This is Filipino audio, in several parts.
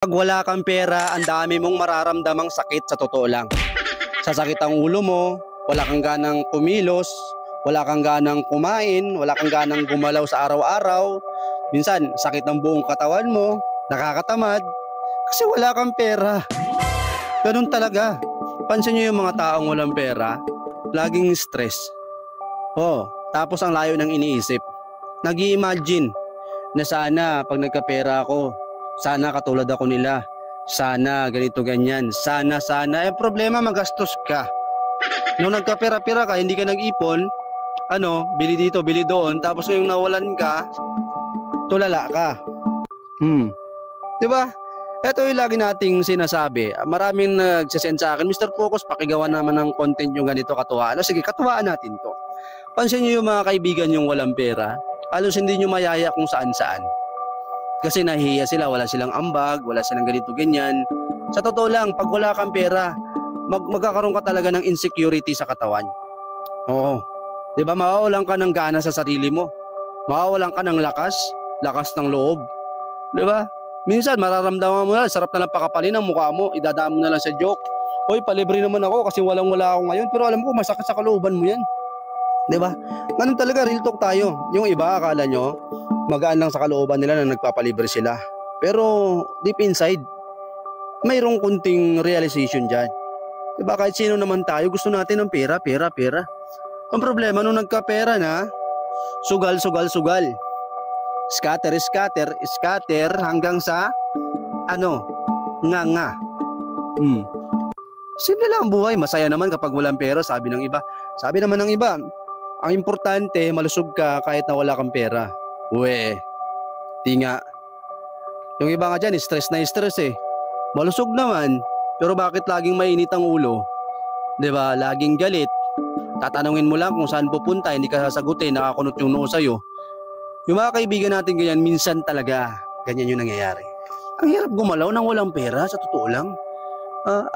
Pag wala kang pera, ang dami mong mararamdamang sakit sa totoo lang. Sasakit ang ulo mo, wala kang ganang kumilos, wala kang ganang kumain, wala kang ganang gumalaw sa araw-araw. Minsan, sakit ng buong katawan mo, nakakatamad, kasi wala kang pera. Ganun talaga. Pansin nyo yung mga taong walang pera, laging stress. Tapos ang layo ng iniisip. Nag-i-imagine na sana pag nagkapera ako, sana katulad ako nila. Sana ganito ganyan. Sana. Problema magastos ka. Nung nagkapera-pera ka, hindi ka nag-ipon, bili dito, bili doon. Tapos yung nawalan ka, tulala ka. Diba? Ito yung lagi nating sinasabi. Maraming nagsasend sa akin, Mr. Focus, pakigawa naman ng content yung ganito katuwaan. Sige, katuwaan natin to. Pansin nyo yung mga kaibigan yung walang pera, halos hindi nyo mayaya kung saan-saan. Kasi nahihiya sila, wala silang ambag, wala silang ganito ganyan. Sa totoo lang, pag wala kang pera, magkakaroon ka talaga ng insecurity sa katawan. Oo. 'Di ba? Mawawalan ka ng gana sa sarili mo. Mawawalan ka ng lakas ng loob. 'Di ba? Minsan mararamdaman mo na, sarap na lang pakapalin ang mukha mo, idadaan mo na lang sa joke. Hoy, palibre naman ako kasi walang-wala ako ngayon, pero alam ko masakit sa kalooban mo 'yan. 'Di ba? Ganun talaga, real talk tayo. Yung iba akala nyo magaan lang sa kalooban nila na nagpapalibre sila. Pero deep inside, mayroong kunting realization dyan. Diba, kahit sino naman tayo, gusto natin ng pera. Ang problema, nung nagkapera na, sugal. Scatter hanggang sa, nga. Simple lang ang buhay, masaya naman kapag walang pera, sabi ng iba. Sabi naman ng iba, ang importante, malusog ka kahit na wala kang pera. Di nga. Yung iba nga dyan, stress eh. Malusog naman, pero bakit laging mainit ang ulo? Diba? Laging galit. Tatanungin mo lang kung saan pupunta, hindi ka sasagutin, nakakunot yung noo sa'yo. Yung mga kaibigan natin ganyan, minsan talaga, ganyan yung nangyayari. Ang hirap gumalaw nang walang pera, sa totoo lang.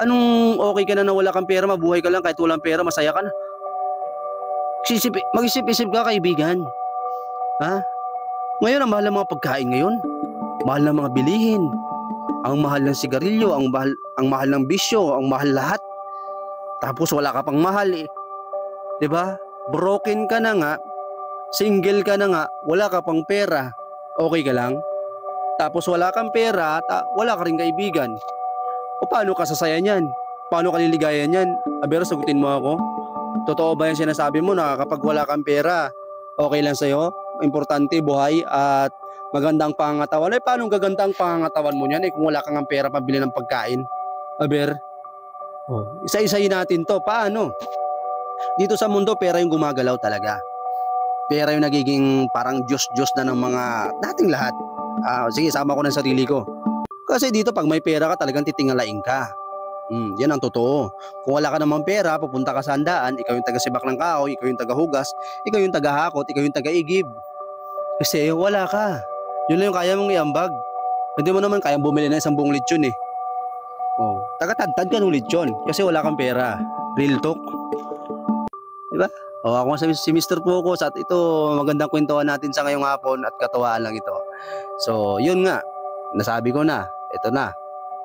Anong okay ka na wala kang pera, mabuhay ka lang kahit walang pera, masaya ka na? Mag-isip-isip ka, kaibigan. Ngayon, ang mahal ng mga pagkain ngayon. Mahal ng mga bilihin. Ang mahal ng sigarilyo, ang mahal ng bisyo, ang mahal lahat. Tapos wala ka pang mahal eh. 'Di ba? Broken ka na nga, single ka na nga, wala ka pang pera. Okay ka lang? Tapos wala kang pera, wala ka ring kaibigan. O paano ka sasaya niyan? Paano ka liligaya niyan? Pero sagutin mo ako. Totoo ba yung sinasabi mo na kapag wala kang pera, okay lang sa'yo? Importante buhay at magandang pangangatawan. Paano gaganda ang pangangatawan mo niyan kung wala kang pera pambili ng pagkain? Isa-isayin natin to. Paano? Dito sa mundo, pera yung gumagalaw talaga. Pera yung nagiging parang Diyos na ng mga dating lahat. Sige, sama ko ng sarili ko. Kasi dito pag may pera ka, talagang titingalain ka. Yan ang totoo. Kung wala ka namang pera, pupunta ka sa handaan, ikaw yung taga-sibak ng kahoy, ikaw yung taga-hugas, ikaw yung taga-hakot, ikaw yung taga-igib. Kasi wala ka. Yun lang yung kaya mong iambag. Hindi mo naman kayang bumili na isang buong lechon eh. Taga-tadtad ka ng lechon kasi wala kang pera. Real talk. Diba? Ako si Mr. Focus at ito magandang kwentuhan natin sa ngayong hapon at katuwaan lang ito. So, yun nga. Nasabi ko na. Ito na.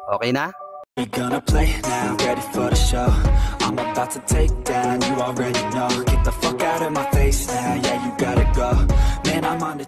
Okay na? We're gonna play now, ready for the show. I'm about to take down, you already know. Get the fuck out of my face now, yeah, you gotta go. Man, I'm on the